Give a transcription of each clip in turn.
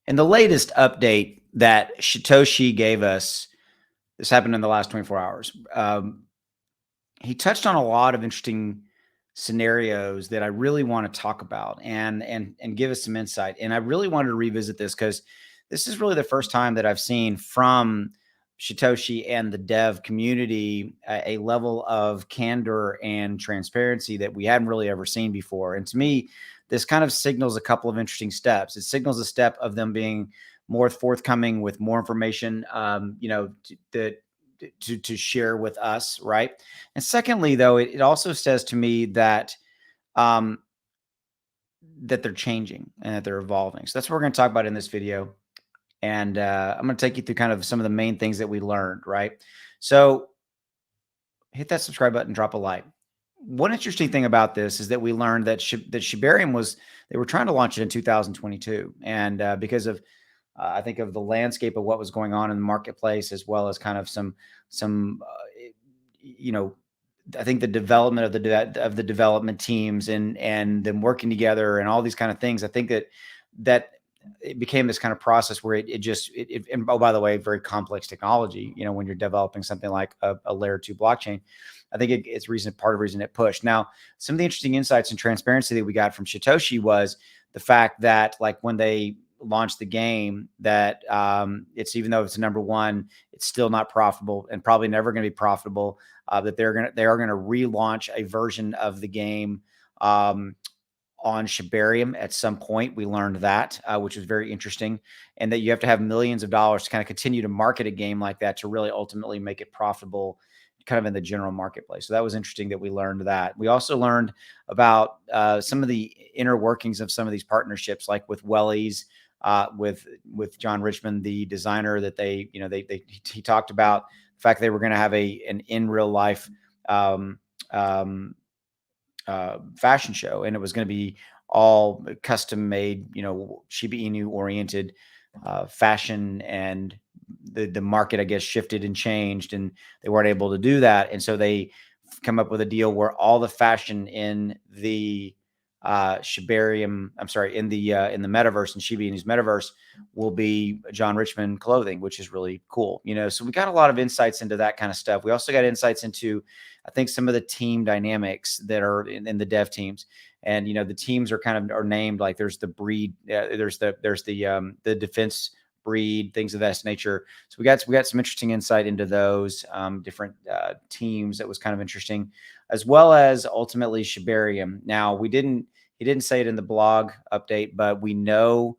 In the latest update that Shytoshi gave us, this happened in the last 24 hours. He touched on a lot of interesting scenarios that I really want to talk about and give us some insight. And I really wanted to revisit this because this is really the first time that I've seen from Shytoshi and the dev community a level of candor and transparency that we hadn't really ever seen before. And to me, this kind of signals a couple of interesting steps. It signals a step of them being more forthcoming with more information, to share with us, right? And secondly, though, it also says to me that um, that they're changing and that they're evolving. So that's what we're going to talk about in this video. And I'm going to take you through kind of some of the main things that we learned, right? So hit that subscribe button, drop a like. One interesting thing about this is that we learned that that Shibarium they were trying to launch it in 2022, and because of I think of the landscape of what was going on in the marketplace, as well as kind of you know, I think the development of the development teams and them working together and all these kind of things. I think that it became this kind of process where and oh, by the way, very complex technology, when you're developing something like a layer 2 blockchain. I think it's part of the reason it pushed. Now, some of the interesting insights and transparency that we got from Shytoshi was the fact that, like, when they launched the game, that it's, even though it's number one, it's still not profitable and probably never going to be profitable. That they are going to relaunch a version of the game on Shibarium at some point. We learned that, which was very interesting, and that you have to have millions of dollars to kind of continue to market a game like that to really ultimately make it profitable kind of in the general marketplace. So that was interesting that we learned that. We also learned about some of the inner workings of some of these partnerships, like with Wellies, with John Richmond, the designer, that he talked about the fact they were going to have an in real life um, um, fashion show, and it was going to be all custom made, Shiba Inu oriented fashion, and the market, I guess, shifted and changed, and they weren't able to do that, and so they come up with a deal where all the fashion in the Shibarium, I'm sorry, in the metaverse, and Shiba Inu's metaverse, will be John Richmond clothing, which is really cool. So we got a lot of insights into that kind of stuff. We also got insights into, I think, some of the team dynamics that are in the dev teams. And the teams are named, like, there's the breed, there's the defense breed, things of that nature. So we got some interesting insight into those different teams. That was kind of interesting, as well as ultimately Shibarium. Now, he didn't say it in the blog update, but we know,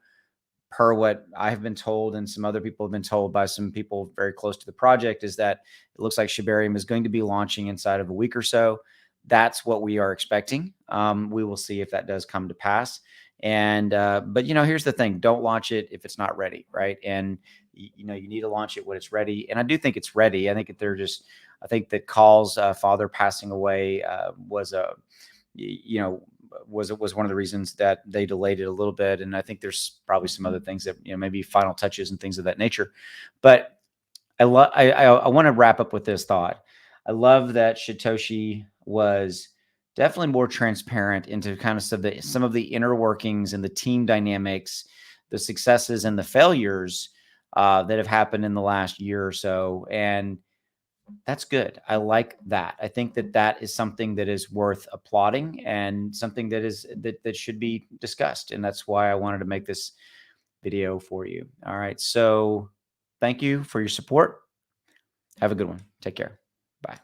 per what I have been told and some other people have been told by some people very close to the project, is that it looks like Shibarium is going to be launching inside of a week or so. That's what we are expecting. We will see if that does come to pass. And but here's the thing: don't launch it if it's not ready, right? And you need to launch it when it's ready. And I do think it's ready. I think I think that Call's father passing away was was one of the reasons that they delayed it a little bit. And I think there's probably some other things that, maybe final touches and things of that nature. But I want to wrap up with this thought. I love that Shytoshi was definitely more transparent into kind of some of the inner workings and the team dynamics, the successes and the failures that have happened in the last year or so. And that's good. I like that. I think that is something that is worth applauding, and something that should be discussed. And that's why I wanted to make this video for you. All right. So thank you for your support. Have a good one. Take care. Bye.